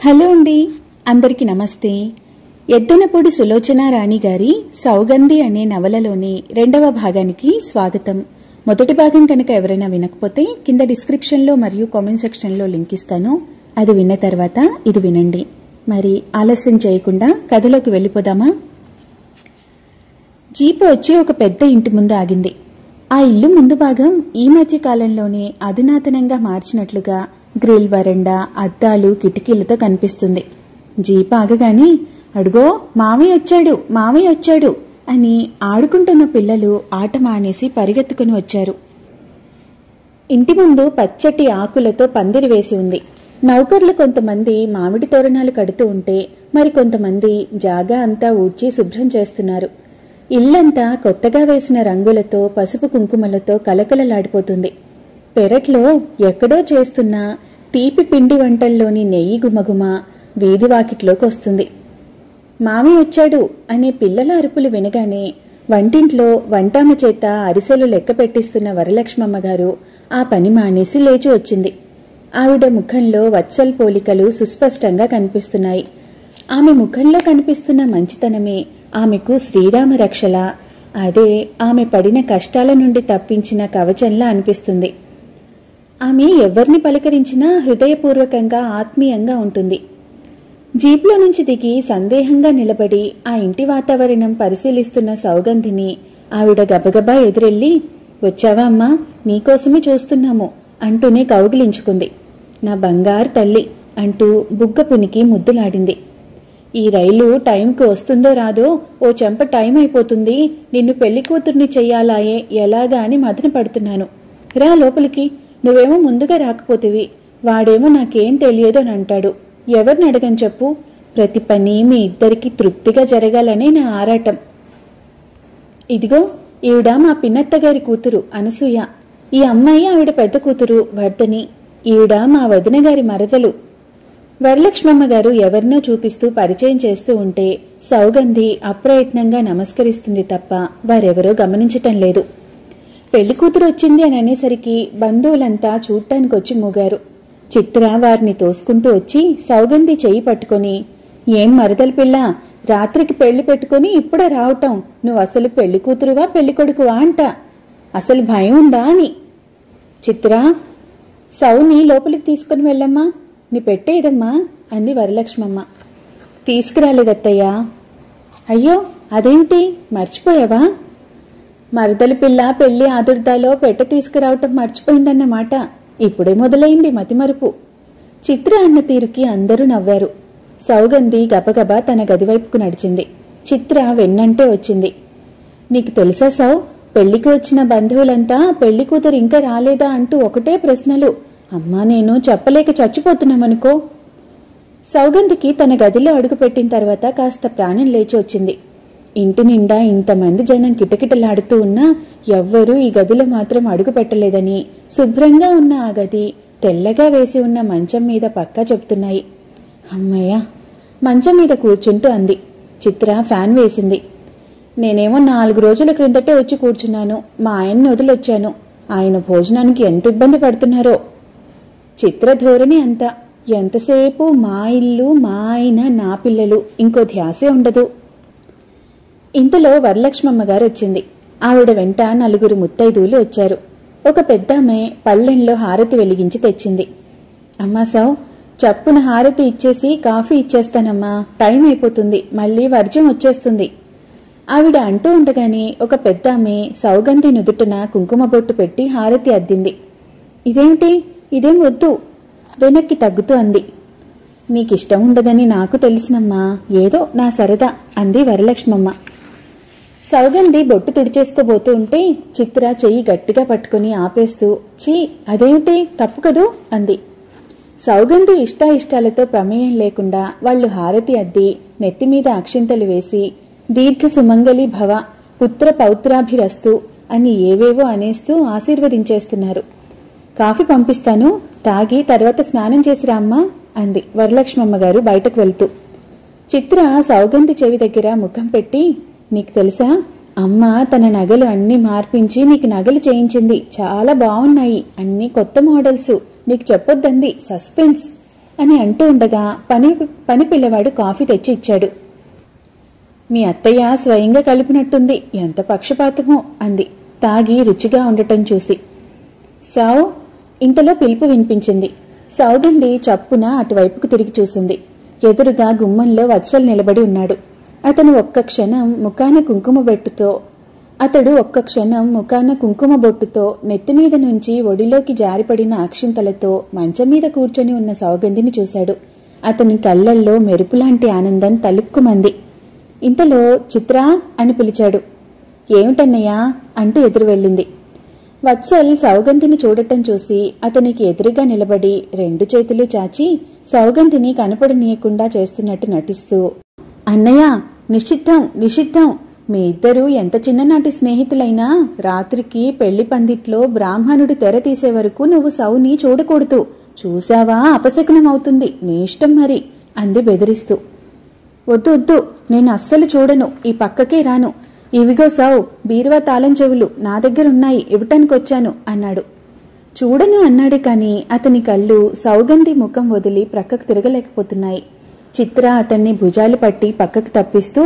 Hello అండి, అందరికీ నమస్తే. ఎద్దనపూడి సులోచనా రాణి గారి సౌగంధి అనే నవలలోని 2వ భాగానికి స్వాగతం. మొదటి భాగం కనుక ఎవరైనా వినకపోతే కింద డిస్క్రిప్షన్లో మరియు కామెంట్ సెక్షన్లో లింక్ ఇస్తాను. అది విన్న తర్వాత ఇది వినండి. మరి ఆలస్యం చేయకుండా కథలోకి వెళ్ళిపోదామా? జీపు వచ్చి ఒక పెద్ద ఇంటి ముందు ఆగింది. ఆ ఇల్లు ముందు భాగం ఈ మధ్య కాలంలోనే అధునాతనంగా మార్చినట్లుగా గ్రిల్, వరండా, అద్దాలు, కిటికీలతో కనిపిస్తుంది. జీప్ ఆగగానే అడుగో మావయ్య వచ్చాడు అని ఆడుకుంటున్న పిల్లలు ఆట మానేసి పరిగెత్తుకుని వచ్చారు. ఇంటి ముందు పచ్చటి ఆకులతో పందిరి వేసి ఉంది. నౌకర్లు కొంతమంది మామిడి తోరణాలు కడుతూ ఉంటే మరికొంతమంది జాగా అంతా ఊడ్చి శుభ్రం చేస్తున్నారు. ఇల్లంతా కొత్తగా వేసిన రంగులతో, పసుపు కుంకుమలతో కలకలలాడిపోతుంది. పెరట్లో ఎక్కడో చేస్తున్న తీపి పిండి వంటల్లోని నెయ్యి గుమగుమ వీధి వాకిట్లోకి వస్తుంది. మామయ్య వచ్చాడు అనే పిల్లల అరుపులు వినగానే వంటింట్లో వంటామ చేత అరిసెలు లెక్క పెట్టిస్తున్న వరలక్ష్మమ్మ గారు ఆ పని మానేసి లేచి వచ్చింది. ఆవిడ ముఖంలో వత్సల్ పోలికలు సుస్పష్టంగా కనిపిస్తున్నాయి. ఆమె ముఖంలో కనిపిస్తున్న మంచితనమే ఆమెకు శ్రీరామ రక్షలా, అదే ఆమె పడిన కష్టాల నుండి తప్పించిన కవచంలా అనిపిస్తుంది. ఆమె ఎవరిని పలకరించినా హృదయపూర్వకంగా, ఆత్మీయంగా ఉంటుంది. జీప్లో నుంచి దిగి సందేహంగా నిలబడి ఆ ఇంటి వాతావరణం పరిశీలిస్తున్న సౌగంధిని ఆవిడ గబగబా ఎదురెళ్లి, వచ్చావా అమ్మా, నీకోసమే చూస్తున్నాము అంటూనే కౌగిలించుకుంది. నా బంగారు తల్లి అంటూ బుగ్గ పునికి ముద్దులాడింది. ఈ రైలు టైంకి వస్తుందో రాదో, ఓ చెంప టైం అయిపోతుంది, నిన్ను పెళ్లి కూతుర్ని చెయ్యాలాయే ఎలాగా అని మదన పడుతున్నాను. రా లోపలికి, నువ్వేమో ముందుగా రాకపోతివి, వాడేమో నాకేం తెలియదు అని అంటాడు. ఎవరిని అడగని చెప్పు, ప్రతి పని మీ ఇద్దరికి తృప్తిగా జరగాలనే నా ఆరాటం. ఇదిగో ఈవిడ మా పిన్నత్తగారి కూతురు అనసూయ, ఈ అమ్మాయి ఆవిడ పెద్ద కూతురు వర్ధని, ఈవిడ మా వదిన గారి మరదలు. వరలక్ష్మమ్మ గారు ఎవరినో చూపిస్తూ పరిచయం చేస్తూ ఉంటే సౌగంధి అప్రయత్నంగా నమస్కరిస్తుంది తప్ప వారెవరో గమనించటం లేదు. పెళ్లికూతురు వచ్చింది అని అనేసరికి బంధువులంతా చూడటానికొచ్చి మూగారు. చిత్ర వారిని తోసుకుంటూ వచ్చి సౌగంధి చెయ్యి పట్టుకుని, ఏం మరదల పిల్ల, రాత్రికి పెళ్లి పెట్టుకుని ఇప్పుడే రావటం, నువ్వు అసలు పెళ్లికూతురువా పెళ్లికొడుకువా అంట, అసలు భయం ఉందా అని. చిత్ర, సౌని లోపలికి తీసుకుని వెళ్ళమ్మా, నీ పెట్టేదమ్మా అంది వరలక్ష్మమ్మ. తీసుకురాలేదత్తయ్యా. అయ్యో అదేంటి, మర్చిపోయావా? మరదలి పిల్ల పెళ్లి ఆదుర్దాలో పెట్ట తీసుకురావటం మర్చిపోయిందన్నమాట. ఇప్పుడే మొదలైంది మతిమరుపు. చిత్ర అన్న తీరుకి అందరూ నవ్వారు. సౌగంధి గబగబా తన గదివైపుకు నడిచింది. చిత్ర వెన్నంటే వచ్చింది. నీకు తెలుసా సౌ, పెళ్లికి వచ్చిన బంధువులంతా పెళ్లి కూతురు ఇంకా రాలేదా అంటూ ఒకటే ప్రశ్నలు. అమ్మా, నేను చెప్పలేక చచ్చిపోతున్నామనుకో. సౌగంధికి తన గదిలో అడుగుపెట్టిన తర్వాత కాస్త ప్రాణం లేచి వచ్చింది. ఇంటి నిండా ఇంతమంది జనం కిటకిటలాడుతూ ఉన్నా ఎవ్వరూ ఈ గదిలో మాత్రం అడుగు పెట్టలేదని శుభ్రంగా ఉన్న ఆ గది, తెల్లగా వేసి ఉన్న మంచం మీద పక్కా చెప్తున్నాయి. అమ్మయ్య, మంచం మీద కూర్చుంటూ అంది. చిత్ర ఫ్యాన్ వేసింది. నేనేమో 4 రోజుల క్రిందటే వచ్చి కూర్చున్నాను, మా ఆయన్ని వదిలొచ్చాను, ఆయన భోజనానికి ఎంత ఇబ్బంది పడుతున్నారో. చిత్ర ధోరణి అంతా, ఎంతసేపు మా ఇల్లు, మా ఆయన, నా పిల్లలు, ఇంకో ధ్యాసే ఉండదు. ఇంతలో వరలక్ష్మమ్మ గారు వచ్చింది. ఆవిడ వెంట 4 ముత్తైదువులు వచ్చారు. ఒక పెద్దామె పళ్ళెంలో హారతి వెలిగించి తెచ్చింది. అమ్మా సౌ, చప్పున హారతి ఇచ్చేసి కాఫీ ఇచ్చేస్తానమ్మా, టైం అయిపోతుంది, మళ్ళీ వర్జ్యం వచ్చేస్తుంది. ఆవిడ అంటూ ఉండగానే ఒక పెద్దామె సౌగంధి నుదుటున కుంకుమ బొట్టు పెట్టి హారతి అద్దింది. ఇదేమిటి, ఇదేం వద్దు, వెనక్కి తగ్గుతూ అంది. నీకిష్టం ఉండదని నాకు తెలిసినమ్మా, ఏదో నా సరదా అంది వరలక్ష్మమ్మ. సౌగంధి బొట్టు తుడిచేసుకోబోతూ ఉంటే చిత్ర చెయ్యి గట్టిగా పట్టుకుని ఆపేస్తూ, చీ అదేమిటి, తప్పు కదూ అంది. సౌగంధి ఇష్టాయిష్టాలతో ప్రమేయం లేకుండా వాళ్లు హారతి అద్ది నెత్తిమీద అక్షింతలు వేసి దీర్ఘ సుమంగళి భవ, పుత్ర పౌత్రాభిరస్తు అని ఏవేవో అనేస్తూ ఆశీర్వదించేస్తున్నారు. కాఫీ పంపిస్తాను, తాగి తర్వాత స్నానం చేసి రామ్మా అంది వరలక్ష్మమ్మ గారు బయటకు వెళ్తూ. చిత్ర సౌగంధి చెవి దగ్గర ముఖం పెట్టి, నీకు తెలుసా, అమ్మ తన నగలు అన్ని మార్పించి నీకు నగలు చేయించింది, చాలా బాగున్నాయి, అన్ని కొత్త మోడల్స్, నీకు చెప్పొద్దంది, సస్పెన్స్ అని అంటూ ఉండగా పని పిల్లవాడు కాఫీ తెచ్చి ఇచ్చాడు. మీ అత్తయ్య స్వయంగా కలిపినట్టుంది, ఎంత పక్షపాతమో అంది తాగి రుచిగా ఉండటం చూసి. సౌ ఇంతలో పిలుపు వినిపించింది. సౌగంధి చప్పున అటువైపుకు తిరిగి చూసింది. ఎదురుగా గుమ్మంలో వత్సల్ నిలబడి ఉన్నాడు. అతడు ఒక్క క్షణం ముఖాన కుంకుమ బొట్టుతో నెత్తిమీద నుంచి ఒడిలోకి జారిపడిన అక్షింతలతో మంచం మీద కూర్చొని ఉన్న సౌగంధిని చూశాడు. అతని కళ్లల్లో మెరుపులాంటి ఆనందం తలుక్కుమంది. ఇంతలో చిత్రా అని పిలిచాడు. ఏమిటన్నయ్యా అంటూ ఎదురు వెళ్ళింది. వత్సల్ సౌగంధిని చూడటం చూసి అతనికి ఎదురుగా నిలబడి 2 చేతులు చాచి సౌగంధిని కనపడనీయకుండా చేస్తున్నట్టు నటిస్తూ, అన్నయ్య, నిషిద్ధం నిషిద్ధం. మీ ఇద్దరూ ఎంత చిన్ననాటి స్నేహితులైనా రాత్రికి పెళ్లి పందిట్లో బ్రాహ్మణుడు తెర తీసే వరకు నువ్వు సౌని చూడకూడదు. చూశావా అపశకునమవుతుంది, నీ ఇష్టం మరి అంది బెదిరిస్తూ. వద్దు వద్దు, నేను అస్సలు చూడను, ఈ పక్కకే రాను. ఇవిగో సౌ, బీరువా తాళం చెవులు నా దగ్గరున్నాయి, ఇవ్వటానికొచ్చాను అన్నాడు. చూడను అన్నాడు కాని అతని కళ్ళు సౌగంధి ముఖం వదిలి ప్రక్కకు తిరగలేకపోతున్నాయి. చిత్ర అతన్ని భుజాలు పట్టి పక్కకు తప్పిస్తూ,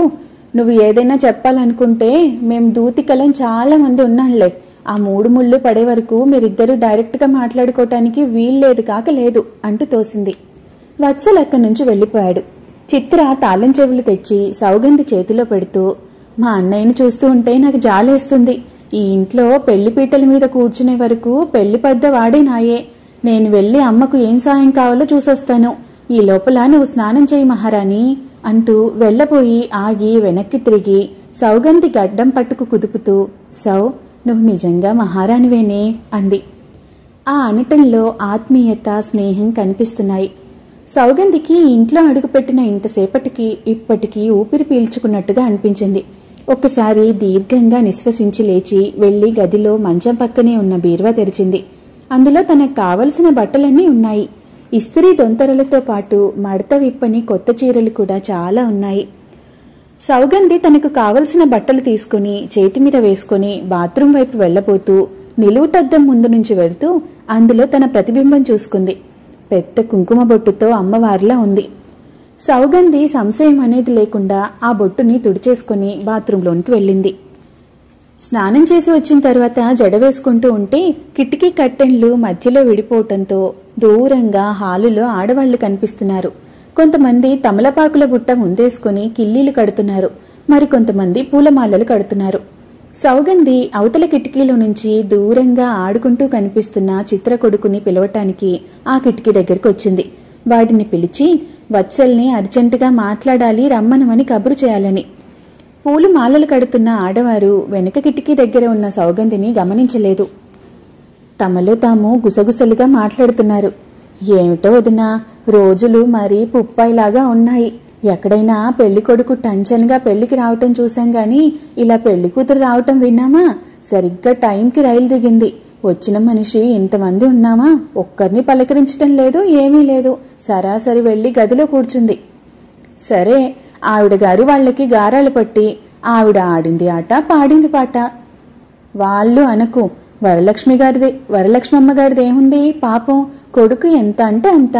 నువ్వు ఏదైనా చెప్పాలనుకుంటే మేం దూతికలం చాలా మంది ఉన్నాంలే. ఆ 3 ముళ్ళు పడే వరకు మీరిద్దరూ డైరెక్ట్ గా మాట్లాడుకోవటానికి వీల్లేదు కాకలేదు అంటూ తోసింది. వత్సల్ అక్కడి నుంచి వెళ్లిపోయాడు. చిత్ర తాళం చెవులు తెచ్చి సౌగంధి చేతిలో పెడుతూ, మా అన్నయ్యను చూస్తూ ఉంటే నాకు జాలేస్తుంది. ఈ ఇంట్లో పెళ్లి పీటల మీద కూర్చునే వరకు పెళ్లి పెద్ద వాడే నాయే. నేను వెళ్లి అమ్మకు ఏం సాయం కావాలో చూసొస్తాను. ఈ లోపల నువ్వు స్నానం చేయి మహారాణి అంటూ వెళ్లబోయి ఆగి వెనక్కి తిరిగి సౌగంధి గడ్డం పట్టుకు కుదుపుతూ, సౌ, నువ్వు నిజంగా మహారాణివేనే అంది. ఆ అనటంలో ఆత్మీయత, స్నేహం కనిపిస్తున్నాయి. సౌగంధికి ఇంట్లో అడుగుపెట్టిన ఇంతసేపటికి ఇప్పటికీ ఊపిరి పీల్చుకున్నట్టుగా అనిపించింది. ఒక్కసారి దీర్ఘంగా నిశ్వసించి లేచి వెళ్లి గదిలో మంచం పక్కనే ఉన్న బీరువా తెరిచింది. అందులో తనకు కావలసిన బట్టలన్నీ ఉన్నాయి. ఇస్త్రీ దొంతరలతో పాటు మడత విప్పని కొత్త చీరలు కూడా చాలా ఉన్నాయి. సౌగంధి తనకు కావలసిన బట్టలు తీసుకుని చేతిమీద వేసుకుని బాత్రూం వైపు వెళ్లబోతూ నిలువుటద్దం ముందు నుంచి వెళుతూ అందులో తన ప్రతిబింబం చూసుకుంది. పెద్ద కుంకుమ బొట్టుతో అమ్మవారిలా ఉంది. సౌగంధి సంశయం అనేది లేకుండా ఆ బొట్టుని తుడిచేసుకుని బాత్రూంలోనికి వెళ్ళింది. స్నానం చేసి వచ్చిన తర్వాత జడ వేసుకుంటూ ఉంటే కిటికీ కట్టెన్లు మధ్యలో విడిపోవటంతో దూరంగా హాలులో ఆడవాళ్లు కనిపిస్తున్నారు. కొంతమంది తమలపాకుల బుట్ట ముందేసుకుని కిల్లీలు కడుతున్నారు. మరికొంతమంది పూలమాలలు కడుతున్నారు. సౌగంధి అవతల కిటికీలో నుంచి దూరంగా ఆడుకుంటూ కనిపిస్తున్న చిత్ర కొడుకుని పిలవటానికి ఆ కిటికీ దగ్గరికి వచ్చింది. వాడిని పిలిచి వత్సల్ని అర్జెంటుగా మాట్లాడాలి, రమ్మనమని కబురు చేయాలని. పూలు మాలలు కడుతున్న ఆడవారు వెనక కిటికీ దగ్గర ఉన్న సౌగంధిని గమనించలేదు. తమలో తాము గుసగుసలుగా మాట్లాడుతున్నారు. ఏమిటో వదినా, రోజులు మరీ పుప్పాయిలాగా ఉన్నాయి. ఎక్కడైనా పెళ్లి కొడుకు టంచన్గా పెళ్లికి రావటం చూశాం గాని ఇలా పెళ్లి కూతురు రావటం విన్నామా? సరిగ్గా టైంకి రైలు దిగింది. వచ్చిన మనిషి ఇంతమంది ఉన్నామా? ఒక్కరిని పలకరించటం లేదు, ఏమీ లేదు. సరాసరి వెళ్లి గదిలో కూర్చుంది. సరే, ఆవిడ గారు వాళ్లకి గారాలు పట్టి ఆవిడ ఆడింది ఆట, పాడింది పాట. వాళ్ళు అనకు, వరలక్ష్మమ్మ గారిది ఏముంది పాపం, కొడుకు ఎంత అంటే అంత.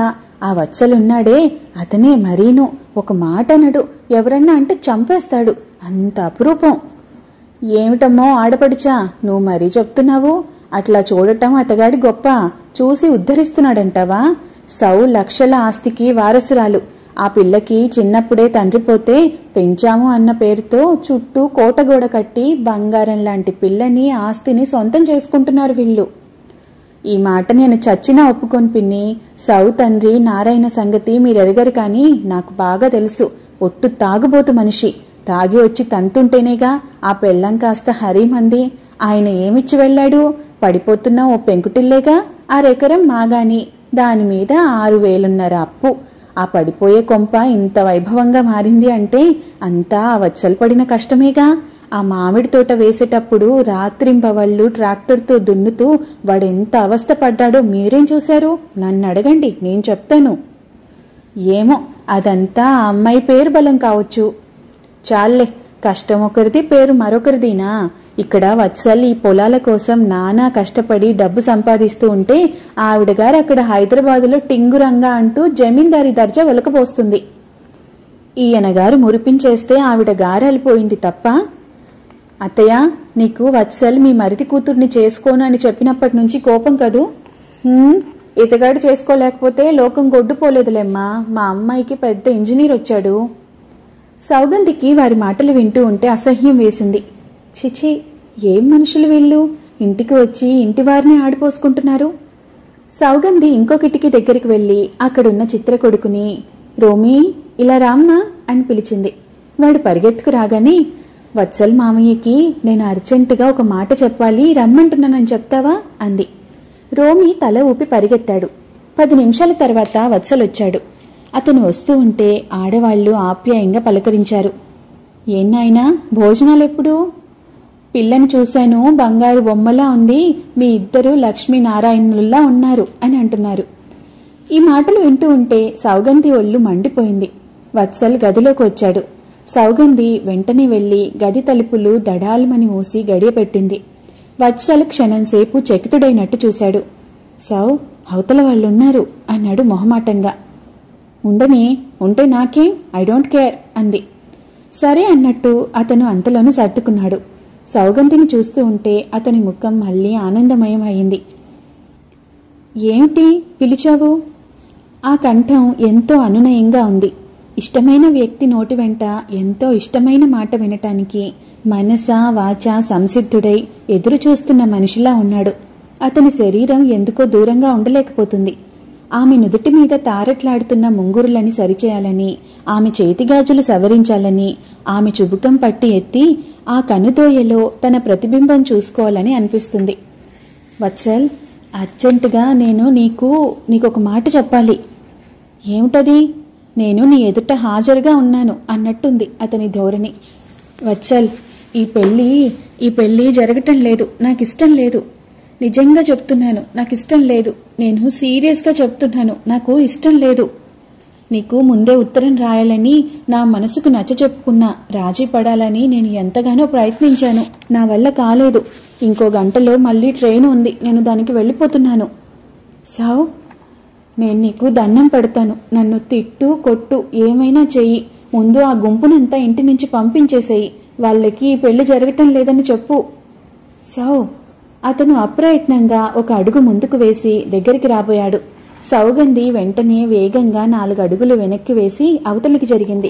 ఆ వత్సలున్నాడే అతనే మరీను, ఒక మాట అనడు, ఎవరన్నా అంటే చంపేస్తాడు, అంత అపురూపం. ఏమిటమ్మో ఆడపడిచా, నువ్వు మరీ చెప్తున్నావు. అట్లా చూడటం అతగాడి గొప్ప, చూసి ఉద్ధరిస్తున్నాడంటావా? సౌ లక్షల ఆస్తికి వారసురాలు. ఆ పిల్లకి చిన్నప్పుడే తండ్రి పోతే పెంచాము అన్న పేరుతో చుట్టూ కోటగోడ కట్టి బంగారం లాంటి పిల్లని, ఆస్తిని సొంతం చేసుకుంటున్నారు వీళ్ళు. ఈ మాట నేను చచ్చినా ఒప్పుకొని పిన్ని. సౌ తండ్రి నారాయణ సంగతి మీరెరగరు కాని నాకు బాగా తెలుసు. ఒట్టు తాగుబోతు మనిషి. తాగి వచ్చి తంతుంటేనేగా ఆ పెళ్ళం కాస్త హరీమంది. ఆయన ఏమిచ్చి వెళ్లాడు? పడిపోతున్న ఓ పెంకుటిల్లేగా, 1/2 ఎకరం మాగాని, దానిమీద 6,000 అప్పు. ఆ పడిపోయే కొంప ఇంత వైభవంగా మారింది అంటే అంతా ఆ వత్సలు పడిన కష్టమేగా. ఆ మామిడి తోట వేసేటప్పుడు రాత్రింబవళ్లు ట్రాక్టర్తో దున్నుతూ వాడెంత అవస్థ పడ్డాడో మీరేం చూశారు? నన్ను అడగండి, నేను చెప్తాను. ఏమో, అదంతా ఆ అమ్మాయి పేరు బలం కావచ్చు. చాలే, కష్టం ఒకరిది, పేరు మరొకరిదినా? ఇక్కడ వత్సల్ ఈ పొలాల కోసం నానా కష్టపడి డబ్బు సంపాదిస్తూ ఉంటే ఆవిడగారు అక్కడ హైదరాబాదులో టింగురంగా అంటూ జమీందారీ దర్జా ఒలకపోస్తుంది. ఈయనగారు మురిపించేస్తే ఆవిడ గారాలిపోయింది తప్ప. అత్తయ్య, నీకు వత్సల్ మీ మరిది కూతుర్ని చేసుకోను అని చెప్పినప్పటి నుంచి కోపం కదూ? ఇతగాడు చేసుకోలేకపోతే లోకం గొడ్డుపోలేదులేమ్మా. మా అమ్మాయికి పెద్ద ఇంజనీర్ వచ్చాడు. సౌగంధికి వారి మాటలు వింటూ ఉంటే అసహ్యం వేసింది. చిచి, ఏం మనుషులు వీళ్ళు, ఇంటికి వచ్చి ఇంటి వారిని ఆడిపోసుకుంటున్నారు. సౌగంధి ఇంకో కిటికీ దగ్గరికి వెళ్లి అక్కడున్న చిత్ర కొడుకుని, రోమీ ఇలా రామ్మా అని పిలిచింది. వాడు పరిగెత్తుకు రాగానే, వత్సల్ మామయ్యకి నేను అర్జెంటుగా ఒక మాట చెప్పాలి, రమ్మంటున్నానని చెప్తావా అంది. రోమీ తల ఊపి పరిగెత్తాడు. 10 నిమిషాల తర్వాత వత్సల్ వచ్చాడు. అతను వస్తూ ఉంటే ఆడవాళ్లు ఆప్యాయంగా పలకరించారు. ఏన్నాయనా, భోజనాలెప్పుడు? పిల్లని చూశాను, బంగారు బొమ్మలా ఉంది, మీ ఇద్దరు లక్ష్మీనారాయణుల్లా ఉన్నారు అని అంటున్నారు. ఈ మాటలు వింటూ ఉంటే సౌగంధి ఒళ్ళు మండిపోయింది. వత్సల్ గదిలోకి వచ్చాడు. సౌగంధి వెంటనే వెళ్లి గది తలుపులు దడాలుమని మూసి గడియ పెట్టింది. వత్సల్ క్షణంసేపు చకితుడైనట్టు చూశాడు. సౌ, అవతల వాళ్ళున్నారు అన్నాడు మొహమాటంగా. ఉండనే, ఉంటే నాకేం, ఐ డోంట్ కేర్ అంది. సరే అన్నట్టు అతను అంతలోనే సర్దుకున్నాడు. సౌగంధిని చూస్తూ ఉంటే అతని ముఖం మళ్లీ ఆనందమయం అయింది. ఏమిటి పిలిచావు? ఆ కంఠం ఎంతో అనునయంగా ఉంది. ఇష్టమైన వ్యక్తి నోటి వెంట ఎంతో ఇష్టమైన మాట వినటానికి మనస వాచ సంసిద్ధుడై ఎదురు చూస్తున్న మనిషిలా ఉన్నాడు. అతని శరీరం ఎందుకో దూరంగా ఉండలేకపోతుంది. ఆమె నుదుటి మీద తారట్లాడుతున్న ముంగురులని సరిచేయాలని, ఆమె చేతిగాజులు సవరించాలని, ఆమె చుబుకం పట్టి ఎత్తి ఆ కనుదోయలో తన ప్రతిబింబం చూసుకోవాలని అనిపిస్తుంది. వత్సల్, అర్జెంటుగా నేను నీకొక మాట చెప్పాలి. ఏమిటది? నేను నీ ఎదుట హాజరుగా ఉన్నాను అన్నట్టుంది అతని ధోరణి. వత్సల్, ఈ పెళ్లి జరగటం లేదు, నాకిష్టం లేదు. నిజంగా చెప్తున్నాను, నాకిష్టం లేదు. నేను సీరియస్గా చెప్తున్నాను, నాకు ఇష్టం లేదు. నీకు ముందే ఉత్తరం రాయాలని నా మనసుకు నచ్చ చెప్పుకున్నా, రాజీ పడాలని నేను ఎంతగానో ప్రయత్నించాను. నా వల్ల కాలేదు. ఇంకో గంటలో మళ్ళీ ట్రైన్ ఉంది, నేను దానికి వెళ్ళిపోతున్నాను. సావ్, నేను నీకు దండం పెడతాను. నన్ను తిట్టు, కొట్టు, ఏమైనా చెయ్యి. ముందు ఆ గుంపునంతా ఇంటి నుంచి పంపించేసేయి. వాళ్ళకి ఈ పెళ్లి జరగటం లేదని చెప్పు. సావ్, అతను అప్రయత్నంగా ఒక అడుగు ముందుకు వేసి దగ్గరికి రాబోయాడు. సౌగంధి వెంటనే వేగంగా 4 అడుగులు వెనక్కి వేసి అవతలికి జరిగింది.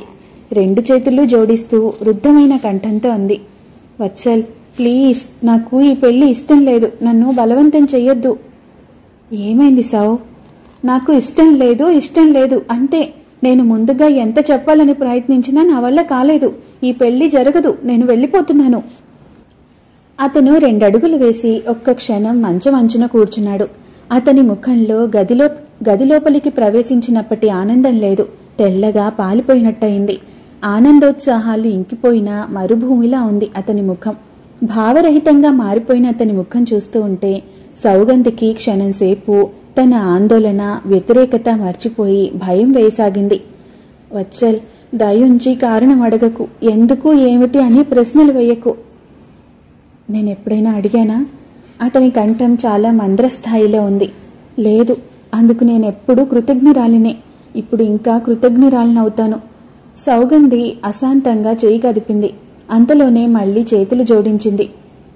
2 చేతులు జోడిస్తూ రుద్ధమైన కంఠంతో అంది, వత్సల్ ప్లీజ్, నాకు ఈ పెళ్లి ఇష్టం లేదు. నన్ను బలవంతం చెయ్యొద్దు. ఏమైంది సావ్? నాకు ఇష్టం లేదు అంతే. నేను ముందుగా ఎంత చెప్పాలని ప్రయత్నించినా నా వల్ల కాలేదు. ఈ పెళ్లి జరగదు, నేను వెళ్ళిపోతున్నాను. అతను 2 అడుగులు వేసి ఒక్క క్షణం మంచం అంచున కూర్చున్నాడు. అతని ముఖంలో గదిలోపలికి ప్రవేశించినప్పటి ఆనందం లేదు. తెల్లగా పాలిపోయినట్టయింది. ఆనందోత్సాహాలు ఇంకిపోయిన మరుభూమిలా ఉంది అతని ముఖం. భావరహితంగా మారిపోయిన అతని ముఖం చూస్తూ ఉంటే సౌగంధికి క్షణంసేపు తన ఆందోళన, వ్యతిరేకత మర్చిపోయి భయం వేయసాగింది. వత్సల్, దయుంచి కారణం అడగకు, ఎందుకు ఏమిటి అని ప్రశ్నలు వేయకు. నేనెప్పుడైనా అడిగానా? అతని కంఠం చాలా మంద్రస్థాయిలో ఉంది. లేదు, అందుకు నేనెప్పుడూ కృతజ్ఞురాలినే. ఇప్పుడు ఇంకా కృతజ్ఞురాలినవుతాను. సౌగంధి అశాంతంగా చేయి కదిపింది. అంతలోనే మళ్లీ చేతులు జోడించింది.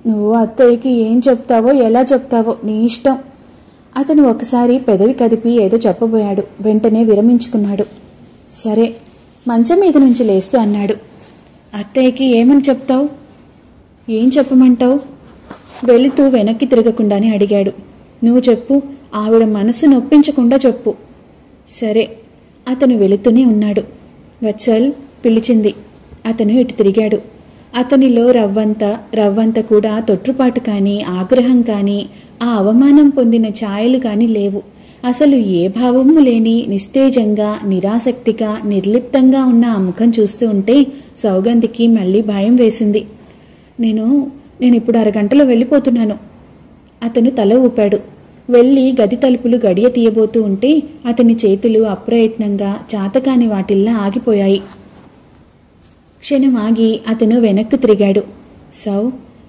నువ్వు అత్తయ్యకి ఏం చెప్తావో, ఎలా చెప్తావో నీ ఇష్టం. అతను ఒకసారి పెదవి కదిపి ఏదో చెప్పబోయాడు. వెంటనే విరమించుకున్నాడు. సరే, మంచం మీద నుంచి లేస్తూ అన్నాడు, అత్తయ్యకి ఏమని చెప్తావు? ఏం చెప్పమంటావు? వెళుతూ వెనక్కి తిరగకుండానే అడిగాడు. నువ్వు చెప్పు, ఆవిడ మనసు నొప్పించకుండా చెప్పు. సరే. అతను వెళుతూనే ఉన్నాడు. వత్సల్ పిలిచింది. అతను ఇటు తిరిగాడు. అతనిలో రవ్వంత కూడా తొట్రుపాటు కాని, ఆగ్రహం కాని, ఆ అవమానం పొందిన ఛాయలు కాని లేవు. అసలు ఏ భావము లేని నిస్తేజంగా, నిరాసక్తిగా, నిర్లిప్తంగా ఉన్న ఆ ముఖం చూస్తూ ఉంటే సౌగంధికి మళ్లీ భయం వేసింది. నేనిప్పుడు 6 గంటలో వెళ్ళిపోతున్నాను. అతను తల ఊపాడు. వెళ్లి గది తలుపులు గడియ తీయబోతూ ఉంటే అతని చేతులు అప్రయత్నంగా చాతకాని వాటిల్లా ఆగిపోయాయి. క్షణం ఆగి అతను వెనక్కు తిరిగాడు. సౌ,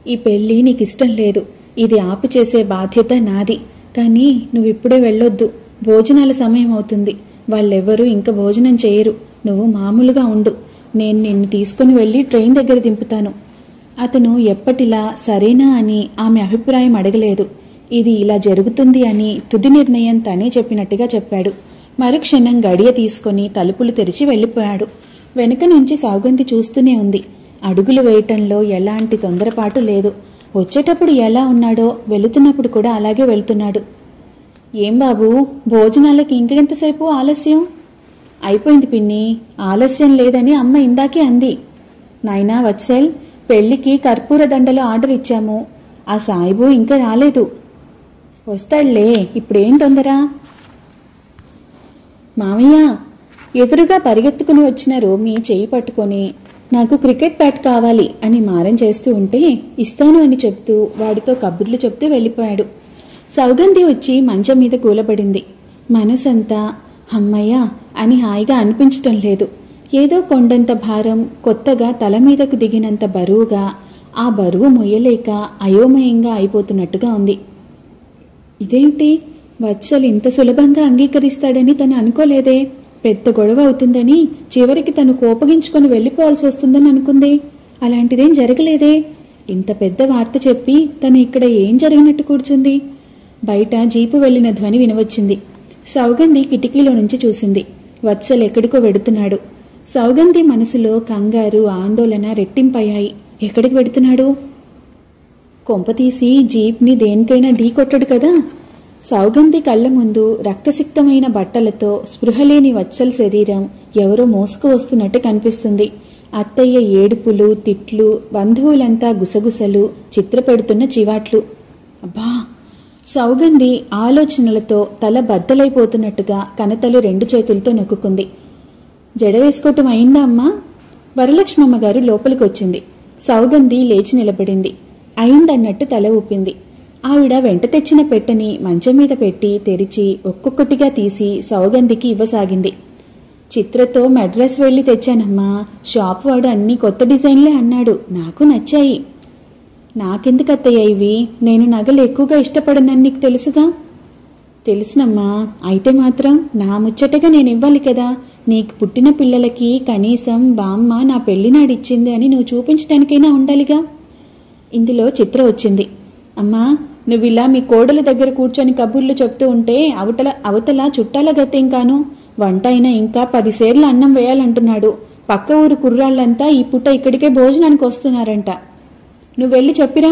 ఈ పెళ్లి నీకిష్టం లేదు, ఇది ఆపు చేసే బాధ్యత నాది. కానీ నువ్విప్పుడే వెళ్ళొద్దు, భోజనాల సమయం అవుతుంది. వాళ్ళెవ్వరూ ఇంకా భోజనం చేయరు. నువ్వు మామూలుగా ఉండు. నేను నిన్ను తీసుకుని వెళ్ళి ట్రైన్ దగ్గర దింపుతాను. అతను ఎప్పటిలా సరేనా అని ఆమె అభిప్రాయం అడగలేదు. ఇది ఇలా జరుగుతుంది అని తుది నిర్ణయం తనే చెప్పినట్టుగా చెప్పాడు. మరుక్షణం గడియ తీసుకుని తలుపులు తెరిచి వెళ్ళిపోయాడు. వెనుక నుంచి సౌగంధి చూస్తూనే ఉంది. అడుగులు వేయటంలో ఎలాంటి తొందరపాటు లేదు. వచ్చేటప్పుడు ఎలా ఉన్నాడో వెళుతున్నప్పుడు కూడా అలాగే వెళుతున్నాడు. ఏం బాబూ, భోజనాలకి ఇంకెంతసేపు ఆలస్యం? అయిపోయింది పిన్ని, ఆలస్యం లేదని అమ్మ ఇందాకే అంది. నాయనా వత్సల్, పెళ్లికి కర్పూర దండలు ఆర్డర్ ఇచ్చాము. ఆ సాయిబు ఇంకా రాలేదు. వస్తాడులే, ఇప్పుడేం తొందర? మామయ్య, ఎదురుగా పరిగెత్తుకుని వచ్చిన రోమి చేయి పట్టుకొని నాకు క్రికెట్ బ్యాట్ కావాలి అని మారం చేస్తూ ఉంటే ఇస్తాను అని చెప్తూ వాడితో కబుర్లు చెప్తూ వెళ్ళిపోయాడు. సౌగంధి వచ్చి మంచం మీద కూలబడింది. మనసంతా అమ్మయ్య అని హాయిగా అనిపించటం లేదు. ఏదో కొండంత భారం కొత్తగా తల మీదకు దిగినంత బరువుగా, ఆ బరువు మొయ్యలేక అయోమయంగా అయిపోతున్నట్టుగా ఉంది. ఇదేమిటి, వత్సల్ ఇంత సులభంగా అంగీకరిస్తాడని తను అనుకోలేదే. పెద్ద గొడవ అవుతుందని, చివరికి తను కోపగించుకొని వెళ్ళిపోవాల్సి వస్తుందని అనుకుంది. అలాంటిదేం జరగలేదే. ఇంత పెద్ద వార్త చెప్పి తను ఇక్కడ ఏం జరిగినట్టు కూర్చుంది. బయట జీపు వెళ్లిన ధ్వని వినవచ్చింది. సౌగంధి కిటికీలో నుంచి చూసింది. వత్సల్ ఎక్కడికో వెడుతున్నాడు. సౌగంధి మనసులో కంగారు, ఆందోళన రెట్టింపయ్యాయి. ఎక్కడికి వెడుతున్నాడు? కొంపతీసి జీప్ని దేనికైనా ఢీ కొట్టడు కదా. సౌగంధి కళ్ల ముందు రక్తసిక్తమైన బట్టలతో స్పృహలేని వత్సల్ శరీరం ఎవరో మోసుకు వస్తున్నట్టు కనిపిస్తుంది. అత్తయ్య ఏడుపులు, తిట్లు, బంధువులంతా గుసగుసలు, చిత్రపెడుతున్న చివాట్లు. అబ్బా! సౌగంధి ఆలోచనలతో తల బద్దలైపోతున్నట్టుగా కనతలు 2 చేతులతో నొక్కుంది. జడ వేసుకోవటం అయిందా అమ్మా? వరలక్ష్మమ్మ గారు లోపలికి వచ్చింది. సౌగంధి లేచి నిలబడింది. అయిందన్నట్టు తల ఊపింది. ఆవిడ వెంట తెచ్చిన పెట్టెని మంచం మీద పెట్టి తెరిచి ఒక్కొక్కటిగా తీసి సౌగంధికి ఇవ్వసాగింది. చిత్రతో మెడ్రాస్ వెళ్లి తెచ్చానమ్మా. షాప్ వాడు అన్ని కొత్త డిజైన్లే అన్నాడు. నాకు నచ్చాయి. నాకెందుకు అత్తయ్య ఇవి? నేను నగలు ఎక్కువగా ఇష్టపడనని నీకు తెలుసుగా. తెలుసునమ్మా, అయితే మాత్రం నా ముచ్చటగా నేను ఇవ్వాలి కదా. నీకు పుట్టిన పిల్లలకి కనీసం బామ్మ నా పెళ్లినాడిచ్చింది అని నువ్వు చూపించడానికైనా ఉండాలిగా. ఇందులో చిత్ర వచ్చింది. అమ్మా, నువ్విలా మీ కోడల దగ్గర కూర్చొని కబుర్లు చెప్తూ ఉంటే అవతల చుట్టాల గతేం కాను. వంట అయినా ఇంకా 10 సేర్లు అన్నం వేయాలంటున్నాడు. పక్క ఊరు కుర్రాళ్లంతా ఈ పూట ఇక్కడికే భోజనానికి వస్తున్నారంట. నువ్వెళ్ళి చెప్పిరా.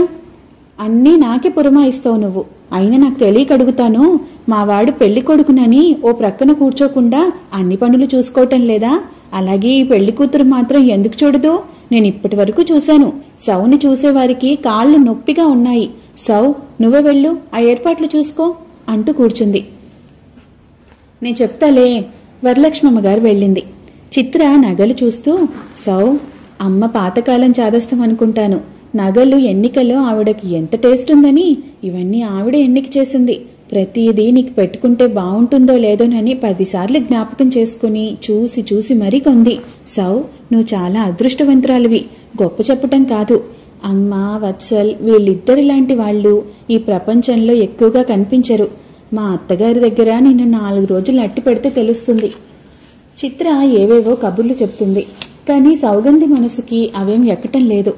అన్నీ నాకే పురమాయిస్తావు నువ్వు. అయినా నాకు తెలియక అడుగుతాను, మావాడు పెళ్లి కొడుకునని ఓ ప్రక్కన కూర్చోకుండా అన్ని పనులు చూసుకోవటం లేదా? అలాగే ఈ పెళ్లి కూతురు మాత్రం ఎందుకు చూడదు? నేను ఇప్పటి వరకు చూశాను. సౌని చూసేవారికి కాళ్లు నొప్పిగా ఉన్నాయి. సౌ, నువ్వే వెళ్ళు, ఆ ఏర్పాట్లు చూసుకో అంటూ కూర్చుంది. నేను చెప్తాలే. వరలక్ష్మమ్మ గారు వెళ్ళింది. చిత్ర నగలు చూస్తూ, సౌ, అమ్మ పాతకాలం చాదస్తం అనుకుంటాను. నగలు ఎన్నికలో ఆవిడకి ఎంత టేస్ట్ ఉందని ఇవన్నీ ఆవిడ ఎన్నిక చేసింది. ప్రతిదీ నీకు పెట్టుకుంటే బాగుంటుందో లేదోనని 10 సార్లు జ్ఞాపకం చేసుకుని చూసి చూసి మరీ కొంది. సౌ, నువ్వు చాలా అదృష్టవంతురాలివి. గొప్ప చెప్పటం కాదు. అమ్మ, వత్సల్ వీళ్ళిద్దరిలాంటి వాళ్ళు ఈ ప్రపంచంలో ఎక్కువగా కనిపించరు. మా అత్తగారి దగ్గర నిన్ను 4 రోజులు అట్టి పెడితే తెలుస్తుంది. చిత్ర ఏవేవో కబుర్లు చెప్తుంది. కానీ సౌగంధి మనసుకి అవేం ఎక్కటం లేదు.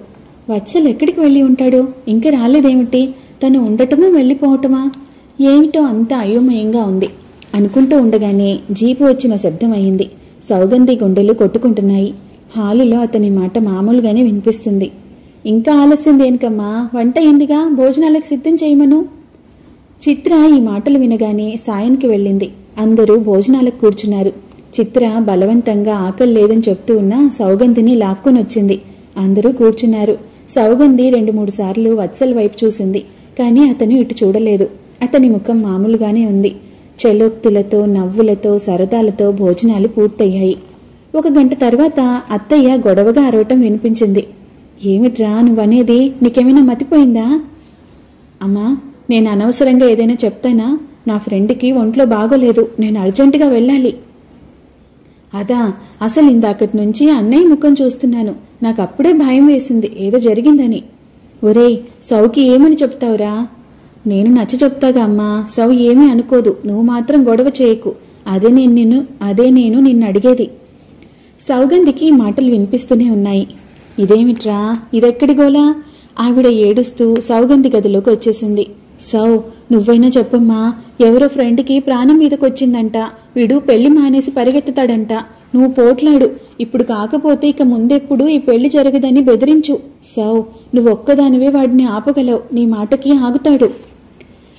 వత్సల్ ఎక్కడికి వెళ్ళి ఉంటాడు? ఇంకా రాలేదేమిటి? తను ఉండటమా వెళ్ళిపోవటమా? ఏమిటో అంతా అయోమయంగా ఉంది. అనుకుంటూ ఉండగానే జీపు వచ్చిన శబ్దం అయింది. సౌగంధి గుండెలు కొట్టుకుంటున్నాయి. హాలులో అతని మాట మామూలుగానే వినిపిస్తుంది. ఇంకా ఆలస్యం దేనికమ్మా? వంట అయిందిగా, భోజనాలకు సిద్ధం చేయమను. చిత్ర ఈ మాటలు వినగానే సాయానికి వెళ్ళింది. అందరూ భోజనాలకు కూర్చున్నారు. చిత్ర బలవంతంగా ఆకలి లేదని చెప్తూ ఉన్న సౌగంధిని లాక్కొనొచ్చింది. అందరూ కూర్చున్నారు. సౌగంధి 2-3 సార్లు వత్సల్ వైపు చూసింది. కానీ అతను ఇటు చూడలేదు. అతని ముఖం మామూలుగానే ఉంది. చెలోక్తులతో, నవ్వులతో, సరదాలతో భోజనాలు పూర్తయ్యాయి. 1 గంట తర్వాత అత్తయ్య గొడవగా అరవటం వినిపించింది. ఏమిట్రా నువ్వనేది? నీకేమైనా మతిపోయిందా? అమ్మా, నేను అనవసరంగా ఏదైనా చెప్తానా? నా ఫ్రెండ్కి ఒంట్లో బాగోలేదు. నేను అర్జెంటుగా వెళ్ళాలి. అదా, అసలు ఇందాకటి నుంచి అన్నయ్య ముఖం చూస్తున్నాను. నాకు అప్పుడే భయం వేసింది ఏదో జరిగిందని. ఒరేయ్, సౌకి ఏమని చెప్తావురా? నేను నచ్చ చెప్తాగా అమ్మా. సౌ ఏమీ అనుకోదు, నువ్వు మాత్రం గొడవ చేయకు. అదే నేను నిన్ను అడిగేది. సౌగంధికి మాటలు వినిపిస్తూనే ఉన్నాయి. ఇదేమిట్రా, ఇదెక్కడి గోలా? ఆవిడ ఏడుస్తూ సౌగంధి గదిలోకి వచ్చేసింది. సౌ, నువ్వైనా చెప్పమ్మా, ఎవరో ఫ్రెండ్కి ప్రాణం మీదకొచ్చిందంట. వీడు పెళ్లి మానేసి పరిగెత్తుతాడంట. నువ్వు పోట్లాడు. ఇప్పుడు కాకపోతే ఇక ముందెప్పుడు ఈ పెళ్లి జరగదని బెదిరించు. సౌ, నువ్వొక్కదానివే వాడిని ఆపగలవు. నీ మాటకి ఆగుతాడు.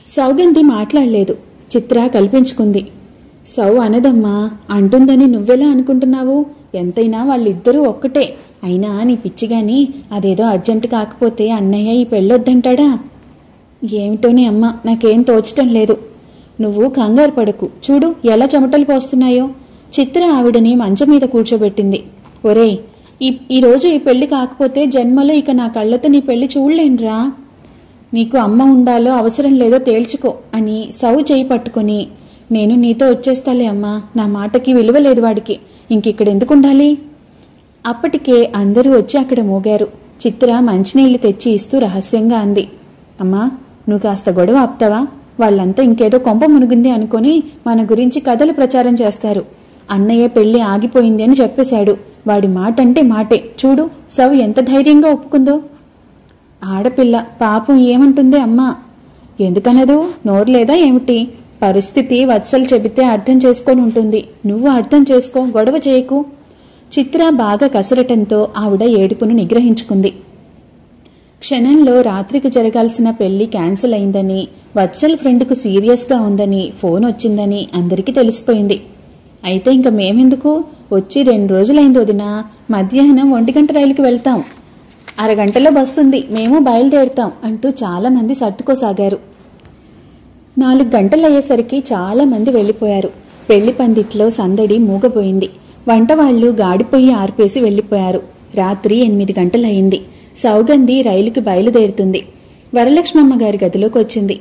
సౌగంధి మాట్లాడలేదు. చిత్ర కల్పించుకుంది. సౌ అనదమ్మా. అంటుందని నువ్వెలా అనుకుంటున్నావు? ఎంతైనా వాళ్ళిద్దరూ ఒక్కటే. అయినా నీ పిచ్చిగాని అదేదో అర్జెంటు కాకపోతే అన్నయ్య ఈ పెళ్ళొద్దంటాడా? ఏమిటోనే అమ్మ, నాకేం తోచటం లేదు. నువ్వు కంగారు పడకు. చూడు ఎలా చెమటలు పోస్తున్నాయో. చిత్ర ఆవిడని మంచం మీద కూర్చోబెట్టింది. ఒరేయ్, ఈరోజు ఈ పెళ్లి కాకపోతే జన్మలో ఇక నా కళ్ళతో నీ పెళ్లి చూడలేనురా. నీకు అమ్మ ఉండాలో అవసరం లేదో తేల్చుకో అని సౌ చేయి పట్టుకుని, నేను నీతో వచ్చేస్తాలే అమ్మా. నా మాటకి విలువలేదు వాడికి. ఇంకిక్కడెందుకుండాలి? అప్పటికే అందరూ వచ్చి అక్కడ మోగారు. చిత్ర మంచినీళ్లు తెచ్చి ఇస్తూ రహస్యంగా అంది. అమ్మా, నువ్వు కాస్త గొడవ ఆపుతావా? వాళ్ళంతా ఇంకేదో కొంప మునిగింది అనుకుని మన గురించి కథలు ప్రచారం చేస్తారు. అన్నయ్య పెళ్లి ఆగిపోయింది అని చెప్పేశాడు. వాడి మాట అంటే మాటే. చూడు సౌ ఎంత ధైర్యంగా ఒప్పుకుందో. ఆడపిల్ల పాపం ఏమంటుందే అమ్మా? ఎందుకనదు? నోరు లేదా ఏమిటి? పరిస్థితి వత్సలు చెబితే అర్థం చేసుకొని ఉంటుంది. నువ్వు అర్థం చేసుకో, గొడవ చేయకు. చిత్ర బాగా కసరటంతో ఆవిడ ఏడుపును నిగ్రహించుకుంది. క్షణంలో రాత్రికి జరగాల్సిన పెళ్లి క్యాన్సిల్ అయిందని, వత్సల్ ఫ్రెండ్కు సీరియస్గా ఉందని ఫోన్ వచ్చిందని అందరికీ తెలిసిపోయింది. అయితే ఇంక మేమెందుకు? వచ్చి 2 రోజులైంది వదినా. మధ్యాహ్నం 1 గంట రైలుకి వెళ్తాం. అరగంటలో బస్సుంది, మేము బయలుదేరుతాం అంటూ చాలా మంది సర్దుకోసాగారు. 4 గంటలయ్యేసరికి చాలా మంది వెళ్లిపోయారు. పెళ్లి పందిట్లో సందడి మూగపోయింది. వంటవాళ్లు గాడిపోయి ఆర్పేసి వెళ్లిపోయారు. రాత్రి 8 గంటలయింది. సౌగంధి రైలుకి బయలుదేరుతుంది. వరలక్ష్మమ్మ గారి గదిలోకి వచ్చింది.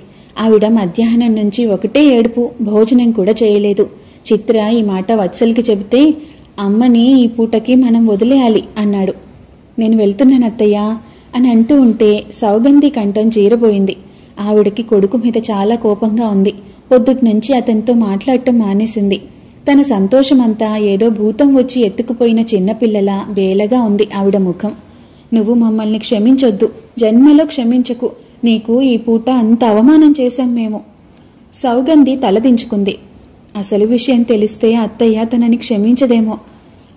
ఆవిడ మధ్యాహ్నం నుంచి ఒకటే ఏడుపు. భోజనం కూడా చేయలేదు. చిత్ర ఈ మాట వత్సల్కి చెబితే, అమ్మని ఈ పూటకి మనం వదిలేయాలి అన్నాడు. నేను వెళ్తున్నానత్తయ్యా అని అంటూ ఉంటే సౌగంధి కంఠం చీరబోయింది. ఆవిడకి కొడుకు మీద చాలా కోపంగా ఉంది. పొద్దుట్నుంచి అతనితో మాట్లాడటం మానేసింది. తన సంతోషమంతా ఏదో భూతం వచ్చి ఎత్తుకుపోయిన చిన్నపిల్లలా బేలగా ఉంది ఆవిడ ముఖం. నువ్వు మమ్మల్ని క్షమించొద్దు, జన్మలో క్షమించకు. నీకు ఈ పూట అంత అవమానం చేశాం మేము. సౌగంధి తలదించుకుంది. అసలు విషయం తెలిస్తే అత్తయ్య తనని క్షమించదేమో.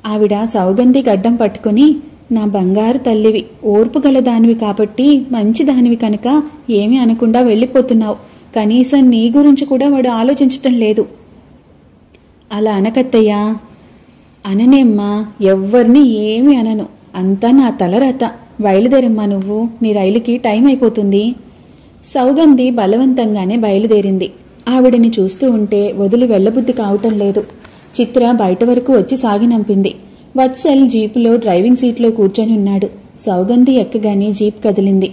ఆవిడ సౌగంధి గడ్డం పట్టుకుని, నా బంగారు తల్లివి, ఓర్పు గల దానివి కాబట్టి, మంచి దానివి కనుక ఏమీ అనకుండా వెళ్ళిపోతున్నావు. కనీసం నీ గురించి కూడా వాడు ఆలోచించటం లేదు. అలా అనకత్తయ్యా. అననేమ్మా, ఎవ్వరిని ఏమీ అనను. అంతా నా తలరాత. బయలుదేరమ్మా నువ్వు, నీ రైలుకి టైం అయిపోతుంది. సౌగంధి బలవంతంగానే బయలుదేరింది. ఆవిడని చూస్తూ ఉంటే వదిలి వెళ్లబుద్ధి కావటం లేదు. చిత్ర బయట వరకు వచ్చి సాగినంపింది. వత్సల్ జీపులో డ్రైవింగ్ సీట్లో కూర్చొని ఉన్నాడు. సౌగంధి ఎక్కగానే జీప్ కదిలింది.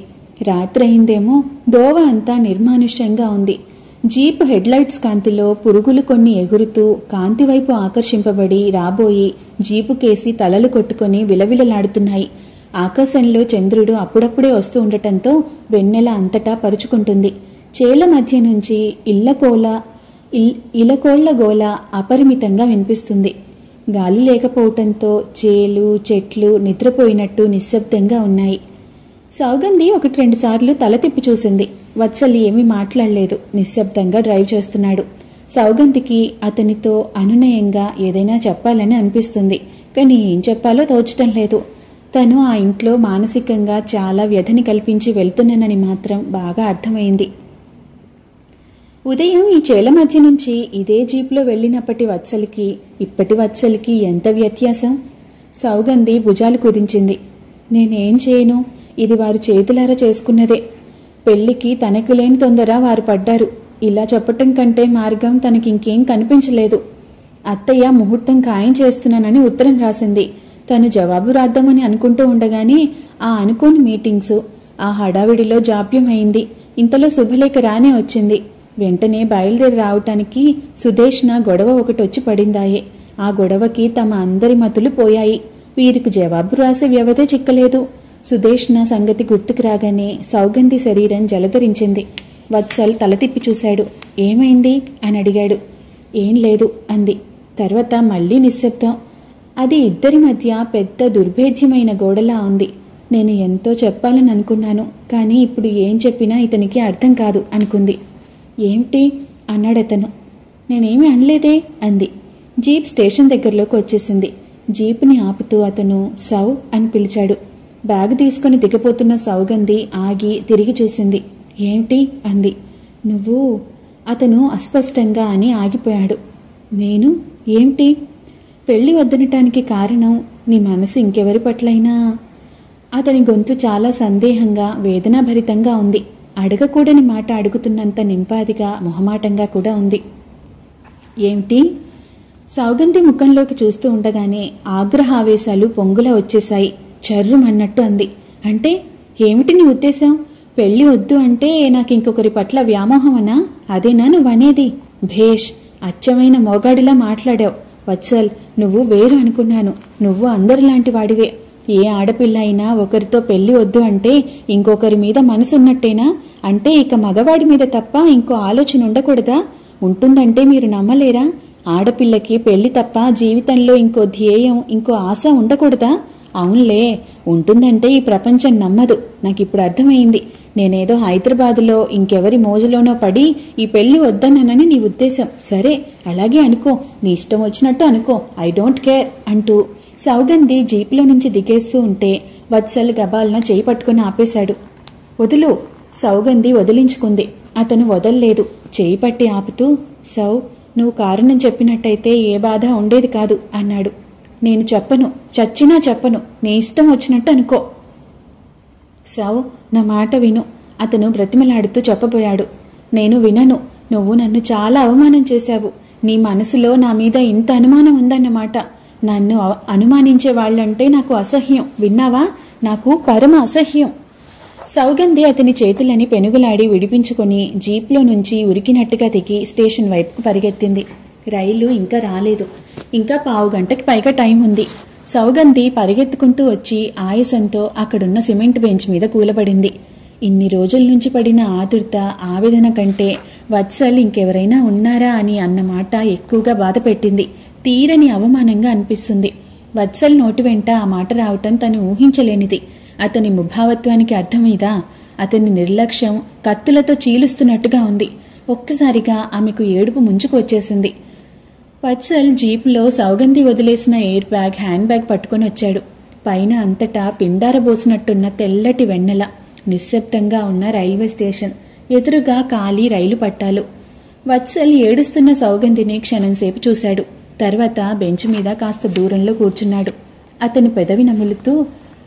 రాత్రయిందేమో. దోవ అంతా నిర్మానుష్యంగా ఉంది. జీప్ హెడ్లైట్స్ కాంతిలో పురుగులు కొన్ని ఎగురుతూ కాంతి వైపు ఆకర్షింపబడి రాబోయి జీపు కేసి తలలు కొట్టుకుని విలవిలలాడుతున్నాయి. ఆకాశంలో చంద్రుడు అప్పుడప్పుడే వస్తూ ఉండటంతో వెన్నెల అంతటా పరుచుకుంటుంది. చేల మధ్య నుంచి ఇలకోళ్ల గోల అపరిమితంగా వినిపిస్తుంది. గాలి లేకపోవటంతో చేలు చెట్లు నిద్రపోయినట్టు నిశ్శబ్దంగా ఉన్నాయి. సౌగంధి 1-2 సార్లు తల తిప్పి చూసింది. వత్సలి ఏమీ మాట్లాడలేదు. నిశ్శబ్దంగా డ్రైవ్ చేస్తున్నాడు. సౌగంధికి అతనితో అనునయంగా ఏదైనా చెప్పాలని అనిపిస్తుంది. కానీ ఏం చెప్పాలో తోచటం లేదు. తను ఆ ఇంట్లో మానసికంగా చాలా వ్యధని కల్పించి వెళ్తున్నానని మాత్రం బాగా అర్థమైంది. ఉదయం ఈ చేల మధ్య నుంచి ఇదే జీప్లో వెళ్లినప్పటి వత్సలికి ఇప్పటి వత్సలికి ఎంత వ్యత్యాసం. సౌగంధి భుజాలు కుదించింది. నేనేం చేయను, ఇది వారు చేతులారా చేసుకున్నదే. పెళ్లికి తనకు లేని తొందర వారు పడ్డారు. ఇలా చెప్పటం కంటే మార్గం తనకింకేం కనిపించలేదు. అత్తయ్య ముహూర్తం ఖాయం చేస్తున్నానని ఉత్తరం రాసింది. తను జవాబు రాద్దామని అనుకుంటూ ఉండగానే ఆ అనుకోని మీటింగ్స్, ఆ హడావిడిలో జాప్యం అయింది. ఇంతలో శుభలేఖ రానే వచ్చింది. వెంటనే బయలుదేరి రావటానికి సుదేష్ణ గొడవ ఒకటొచ్చి పడిందాయే. ఆ గొడవకి తమ అందరి మతులు పోయాయి. వీరికి జవాబు రాసే వ్యవధే చిక్కలేదు. సుదేష్ణ సంగతి గుర్తుకు రాగానే సౌగంధి శరీరం జలధరించింది. వత్సల్ తల తిప్పి చూశాడు. ఏమైంది అని అడిగాడు. ఏం లేదు అంది. తర్వాత మళ్లీ నిశ్శబ్దం. అది ఇద్దరి మధ్య పెద్ద దుర్భేద్యమైన గోడలా ఉంది. నేను ఎంతో చెప్పాలని అనుకున్నాను, కానీ ఇప్పుడు ఏం చెప్పినా ఇతనికి అర్థం కాదు అనుకుంది. ఏమిటి అన్నాడతను. నేనేమీ అనలేదే అంది. జీప్ స్టేషన్ దగ్గరలోకి వచ్చేసింది. జీపుని ఆపుతూ అతను సౌ అని పిలిచాడు. బ్యాగ్ తీసుకుని దిగపోతున్న సౌగంధి ఆగి తిరిగి చూసింది. ఏమిటి అంది. నువ్వు అతను అస్పష్టంగా అని ఆగిపోయాడు. నేను ఏమిటి? పెళ్లి వద్దనటానికి కారణం నీ మనసు ఇంకెవరి పట్లైనా? అతని గొంతు చాలా సందేహంగా వేదనాభరితంగా ఉంది. అడగకూడని మాట అడుగుతున్నంత నింపాదిగా మొహమాటంగా కూడా ఉంది. ఏమిటి? సౌగంధి ముఖంలోకి చూస్తూ ఉండగానే ఆగ్రహావేశాలు పొంగులా వచ్చేశాయి. చర్రుమన్నట్టు అంది. అంటే ఏమిటి నీ ఉద్దేశం? పెళ్లి వద్దు అంటే నాకింకొకరి పట్ల వ్యామోహమనా? అదేనా నువ్వనేది? భేష్, అచ్చమైన మోగాడిలా మాట్లాడావు. వత్సల్, నువ్వు వేరు అనుకున్నాను. నువ్వు అందరిలాంటి వాడివే. ఏ ఆడపిల్ల అయినా ఒకరితో పెళ్లి వద్దు అంటే ఇంకొకరి మీద మనసున్నట్టేనా? అంటే ఇక మగవాడి మీద తప్ప ఇంకో ఆలోచన ఉండకూడదా? ఉంటుందంటే మీరు నమ్మలేరా? ఆడపిల్లకి పెళ్లి తప్ప జీవితంలో ఇంకో ధ్యేయం, ఇంకో ఆశ ఉండకూడదా? అవునులే, ఉంటుందంటే ఈ ప్రపంచం నమ్మదు. నాకిప్పుడు అర్థమైంది. నేనేదో హైదరాబాదులో ఇంకెవరి మోజులోనో పడి ఈ పెళ్లి వద్దన్నానని నీ ఉద్దేశం. సరే, అలాగే అనుకో, నీ ఇష్టం వచ్చినట్టు అనుకో. ఐ డోంట్ కేర్ అంటూ సౌగంధి జీపులో నుంచి దిగేస్తూ ఉంటే వత్సల్ గబాల్న చేయి పట్టుకుని ఆపేశాడు. వదులు. సౌగంధి వదిలించుకుంది. అతను వదల్లేదు. చేయి పట్టి ఆపుతూ, సౌ, నువ్వు కారణం చెప్పినట్టయితే ఏ బాధ ఉండేది కాదు అన్నాడు. నేను చెప్పను, చచ్చినా చెప్పను. నీ ఇష్టం వచ్చినట్టు అనుకో. సౌ, నా మాట విను అతను బ్రతిమలాడుతూ చెప్పబోయాడు. నేను వినను. నువ్వు నన్ను చాలా అవమానం చేశావు. నీ మనసులో నా మీద ఇంత అనుమానం ఉందన్నమాట. నన్ను అనుమానించే వాళ్ళంటే నాకు అసహ్యం. విన్నావా? నాకు పరమ అసహ్యం. సౌగంధి అతని చేతులని పెనుగులాడి విడిపించుకుని జీప్లో నుంచి ఉరికినట్టుగా దిగి స్టేషన్ వైపుకు పరిగెత్తింది. రైలు ఇంకా రాలేదు. ఇంకా 15 గంటకి పైగా టైం ఉంది. సౌగంధి పరిగెత్తుకుంటూ వచ్చి ఆయాసంతో అక్కడున్న సిమెంట్ బెంచ్ మీద కూలబడింది. ఇన్ని రోజుల నుంచి పడిన ఆతురత, ఆవేదన కంటే వత్సల్ ఇంకెవరైనా ఉన్నారా అని అన్నమాట ఎక్కువగా బాధ పెట్టింది. తీరని అవమానంగా అనిపిస్తుంది. వత్సల్ నోటి వెంట ఆ మాట రావటం తను ఊహించలేనిది. అతని ముభావత్వానికి అర్థమైదా? అతని నిర్లక్ష్యం కత్తులతో చీలుస్తున్నట్టుగా ఉంది. ఒక్కసారిగా ఆమెకు ఏడుపు ముంచుకు వచ్చేసింది. వత్సల్ జీపులో సౌగంధి వదిలేసిన ఎయిర్ బ్యాగ్, హ్యాండ్ బ్యాగ్ పట్టుకుని వచ్చాడు. పైన అంతటా పిండారబోసినట్టున్న తెల్లటి వెన్నెల. నిశ్శబ్దంగా ఉన్న రైల్వే స్టేషన్. ఎదురుగా ఖాళీ రైలు పట్టాలు. వత్సల్ ఏడుస్తున్న సౌగంధిని క్షణంసేపు చూశాడు. తర్వాత బెంచ్ మీద కాస్త దూరంలో కూర్చున్నాడు. అతని పెదవి నములుతూ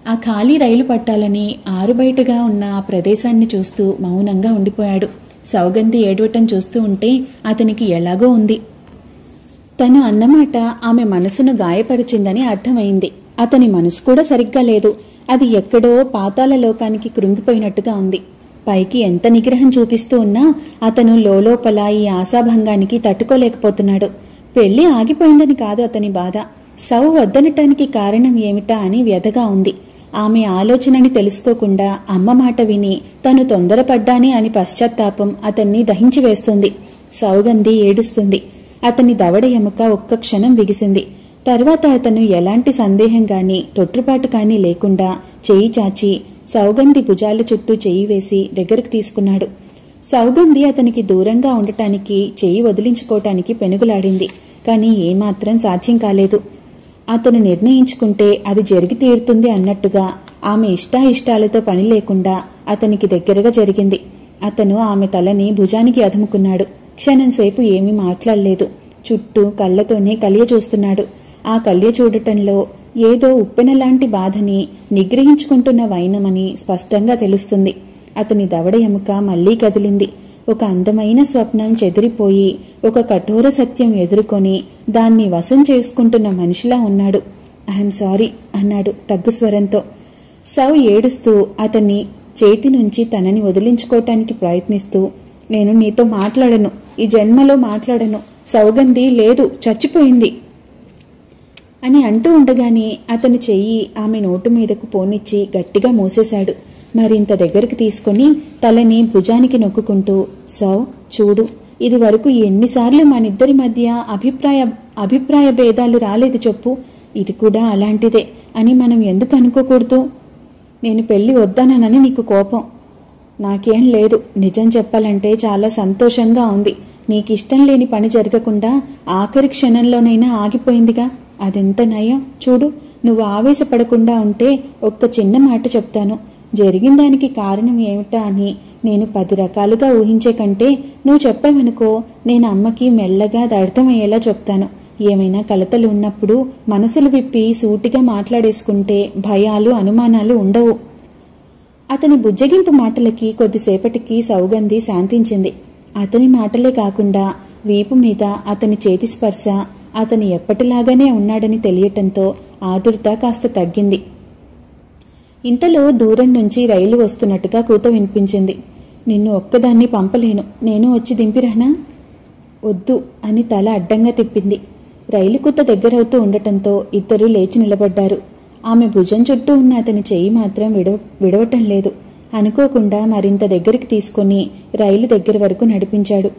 ఆ ఖాళీ రైలు పట్టాలని, ఆరుబయటగా ఉన్న ఆ ప్రదేశాన్ని చూస్తూ మౌనంగా ఉండిపోయాడు. సౌగంధి ఏడవటం చూస్తూ ఉంటే అతనికి ఎలాగో ఉంది. తను అన్నమాట ఆమె మనసును గాయపరిచిందని అర్థమైంది. అతని మనసు కూడా సరిగ్గా లేదు. అది ఎక్కడో పాతాళ లోకానికి కృంగిపోయినట్టుగా ఉంది. పైకి ఎంత నిగ్రహం చూపిస్తూ ఉన్నా అతను లోలోపల ఈ ఆశాభంగానికి తట్టుకోలేకపోతున్నాడు. పెళ్లి ఆగిపోయిందని కాదు అతని బాధ. సౌ వద్దనటానికి కారణం ఏమిటా అని వ్యధగా ఉంది. ఆమె ఆలోచనని తెలుసుకోకుండా అమ్మ మాట విని తను తొందరపడ్డానే అని పశ్చాత్తాపం అతన్ని దహించి వేస్తుంది. సౌగంధి ఏడుస్తుంది. అతని దవడ ఎముక ఒక్క క్షణం బిగిసింది. తర్వాత అతను ఎలాంటి సందేహం గాని తొట్రుపాటు కానీ లేకుండా చెయ్యి చాచి సౌగంధి భుజాల చుట్టూ చెయ్యి వేసి దగ్గరకు తీసుకున్నాడు. సౌగంధి అతనికి దూరంగా ఉండటానికి, చెయ్యి వదిలించుకోవటానికి పెనుగులాడింది. కానీ ఏమాత్రం సాధ్యం కాలేదు. అతను నిర్ణయించుకుంటే అది జరిగి తీరుతుంది అన్నట్టుగా ఆమె ఇష్టాయిష్టాలతో పని లేకుండా అతనికి దగ్గరగా జరిగింది. అతను ఆమె తలని భుజానికి అదుముకున్నాడు. క్షణంసేపు ఏమీ మాట్లాడలేదు. చుట్టూ కళ్లతోనే కలియ చూస్తున్నాడు. ఆ కలియ చూడటంలో ఏదో ఉప్పెనలాంటి బాధని నిగ్రహించుకుంటున్న వైనమని స్పష్టంగా తెలుస్తుంది. అతని దవడ ఎముక మళ్లీ కదిలింది. ఒక అందమైన స్వప్నం చెదిరిపోయి ఒక కఠోర సత్యం ఎదుర్కొని దాన్ని వశం చేసుకుంటున్న మనిషిలా ఉన్నాడు. ఐఎమ్ సారీ అన్నాడు తగ్గు స్వరంతో. సౌ ఏడుస్తూ అతన్ని చేతి నుంచి తనని వదిలించుకోవటానికి ప్రయత్నిస్తూ, నేను నీతో మాట్లాడను, ఈ జన్మలో మాట్లాడను. సౌగంధి లేదు, చచ్చిపోయింది. అని అంటూ ఉండగానే అతని చెయ్యి ఆమె నోటు మీదకు పోనిచ్చి గట్టిగా మూసేశాడు. మరింత దగ్గరికి తీసుకుని తలని భుజానికి నొక్కుంటూ, సౌ చూడు, ఇది వరకు ఎన్నిసార్లు మనిద్దరి మధ్య అభిప్రాయ భేదాలు రాలేదు చెప్పు. ఇది కూడా అలాంటిదే అని మనం ఎందుకు అనుకోకూడదు? నేను పెళ్లి వద్దానని నీకు కోపం? నాకేం లేదు. నిజం చెప్పాలంటే చాలా సంతోషంగా ఉంది. నీకిష్టం లేని పని జరగకుండా ఆఖరి క్షణంలోనైనా ఆగిపోయిందిగా, అదెంత నయం. చూడు, నువ్వు ఆవేశపడకుండా ఉంటే ఒక్క చిన్న మాట చెప్తాను. జరిగిన దానికి కారణం ఏమిటా అని నేను 10 రకాలుగా ఊహించే కంటే నువ్వు చెప్పావనుకో, నేను అమ్మకి మెల్లగా అర్థమయ్యేలా చెప్తాను. ఏమైనా కలతలు ఉన్నప్పుడు మనసులు విప్పి సూటిగా మాట్లాడేసుకుంటే భయాలు అనుమానాలు ఉండవు. అతని బుజ్జగింపు మాటలకి కొద్దిసేపటికి సౌగంధి శాంతించింది. అతని మాటలే కాకుండా వీపు మీద అతని చేతి స్పర్శ అతను ఎప్పటిలాగానే ఉన్నాడని తెలియటంతో ఆదుర్త కాస్త తగ్గింది. ఇంతలో దూరం నుంచి రైలు వస్తున్నట్టుగా కూత వినిపించింది. నిన్ను ఒక్కదాన్ని పంపలేను, నేను వచ్చి దింపిరానా? వద్దు అని తల అడ్డంగా తిప్పింది. రైలు కూత దగ్గరవుతూ ఉండటంతో ఇద్దరూ లేచి నిలబడ్డారు. ఆమె భుజం చుట్టూ ఉన్న అతని చెయ్యి మాత్రం విడవటం లేదు. అనుకోకుండా మరింత దగ్గరికి తీసుకుని రైలు దగ్గర వరకు నడిపించాడు.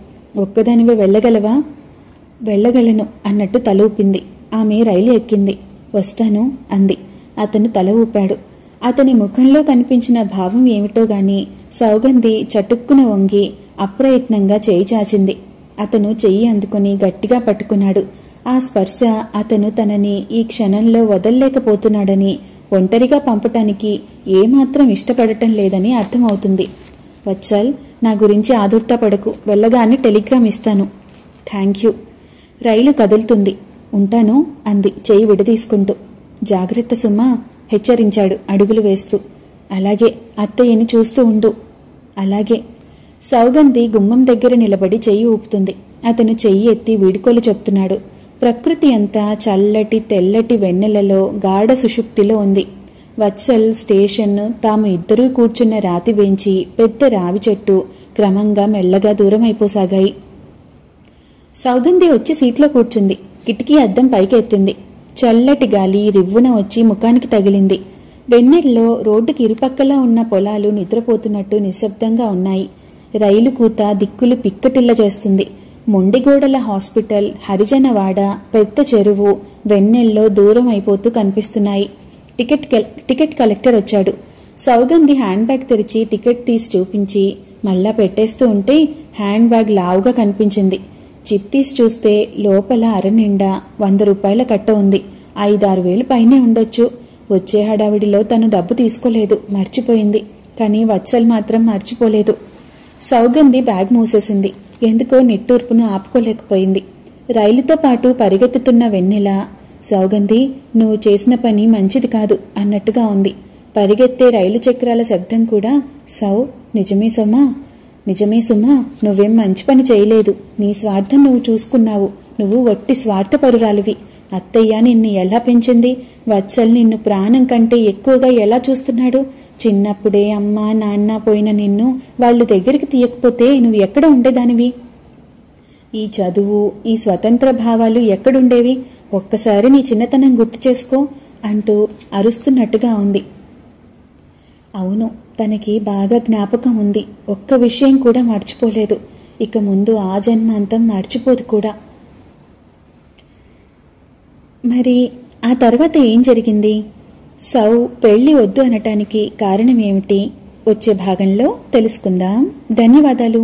ఒక్కదానివే వెళ్ళగలవా? వెళ్ళగలను అన్నట్టు తల ఊపింది. ఆమె రైలు ఎక్కింది. వస్తాను అంది. అతను తల ఊపాడు. అతని ముఖంలో కనిపించిన భావం ఏమిటో గాని సౌగంధి చటుక్కున వంగి అప్రయత్నంగా చేయి చాచింది. అతను చెయ్యి అందుకుని గట్టిగా పట్టుకున్నాడు. ఆ స్పర్శ అతను తనని ఈ క్షణంలో వదల్లేకపోతున్నాడని, ఒంటరిగా పంపటానికి ఏమాత్రం ఇష్టపడటం లేదని అర్థమవుతుంది. వత్సల్, నా గురించి ఆదుర్త పడకు, వెళ్ళగానే టెలిగ్రామ్ ఇస్తాను. Thank you. రైలు కదులుతుంది. ఉంటాను అంది చెయ్యి విడదీసుకుంటూ. జాగ్రత్త సుమా హెచ్చరించాడు అడుగులు వేస్తూ. అలాగే, అత్తయ్యని చూస్తూ ఉండు. అలాగే. సౌగంధి గుమ్మం దగ్గర నిలబడి చెయ్యి ఊపుతుంది. అతను చెయ్యి ఎత్తి వీడుకోలు చెప్తున్నాడు. ప్రకృతి అంతా చల్లటి తెల్లటి వెన్నెలలో గాఢ సుషుప్తిలో ఉంది. వత్సల్, స్టేషన్, తాము ఇద్దరూ కూర్చున్న రాతి బెంచి, పెద్ద రావి చెట్టు క్రమంగా మెల్లగా దూరం అయిపోసాగాయి. సౌగంధి వచ్చి సీట్లో కూర్చుంది. కిటికీ అద్దం పైకి ఎత్తింది. చల్లటి గాలి రివ్వున వచ్చి ముఖానికి తగిలింది. వెన్నెల్లో రోడ్డుకి ఇరుపక్కలా ఉన్న పొలాలు నిద్రపోతున్నట్టు నిశ్శబ్దంగా ఉన్నాయి. రైలు కూత దిక్కులు పిక్కటిల్ల చేస్తుంది. మొండిగోడల హాస్పిటల్, హరిజనవాడ, పెద్ద చెరువు వెన్నెల్లో దూరం అయిపోతూ కనిపిస్తున్నాయి. టికెట్ కలెక్టర్ వచ్చాడు. సౌగంధి హ్యాండ్ బ్యాగ్ తెరిచి టికెట్ తీసి చూపించి మళ్ళా పెట్టేస్తూ ఉంటే హ్యాండ్ బ్యాగ్ లావుగా కనిపించింది. చిప్ తీసి చూస్తే లోపల అరనిండా 100 రూపాయల కట్ట ఉంది. 5-6 వేలు పైనే ఉండొచ్చు. వచ్చే హడావిడిలో తను డబ్బు తీసుకోలేదు, మర్చిపోయింది. కానీ వత్సల్ మాత్రం మర్చిపోలేదు. సౌగంధి బ్యాగ్ మూసేసింది. ఎందుకో నిట్టూర్పును ఆపుకోలేకపోయింది. రైలుతో పాటు పరిగెత్తుతున్న వెన్నెల, సౌగంధి, నువ్వు చేసిన పని మంచిది కాదు అన్నట్టుగా ఉంది. పరిగెత్తే రైలు చక్రాల శబ్దం కూడా, సౌ, నిజమే సుమా, నిజమే సుమా, నువ్వేం మంచి పని చేయలేదు. నీ స్వార్థం నువ్వు చూసుకున్నావు. నువ్వు వట్టి స్వార్థపరురాలివి. అత్తయ్య నిన్ను ఎలా పెంచింది? వత్సల్ నిన్ను ప్రాణం కంటే ఎక్కువగా ఎలా చూస్తున్నాడు? చిన్నప్పుడే అమ్మ నాన్న పోయిన నిన్ను వాళ్ళు దగ్గరికి తీయకపోతే నువ్వు ఎక్కడ ఉండేదానివి? ఈ చదువు, ఈ స్వతంత్ర భావాలు ఎక్కడుండేవి? ఒక్కసారి నీ చిన్నతనం గుర్తు చేసుకో అంటూ అరుస్తున్నట్టుగా ఉంది. అవును, తనకి బాగా జ్ఞాపకం ఉంది. ఒక్క విషయం కూడా మర్చిపోలేదు. ఇక ముందు ఆ జన్మాంతం మర్చిపోదు కూడా. మరి ఆ తర్వాత ఏం జరిగింది? సౌ పెళ్లి వద్దు అనటానికి కారణం ఏమిటి? వచ్చే భాగంలో తెలుసుకుందాం. ధన్యవాదాలు.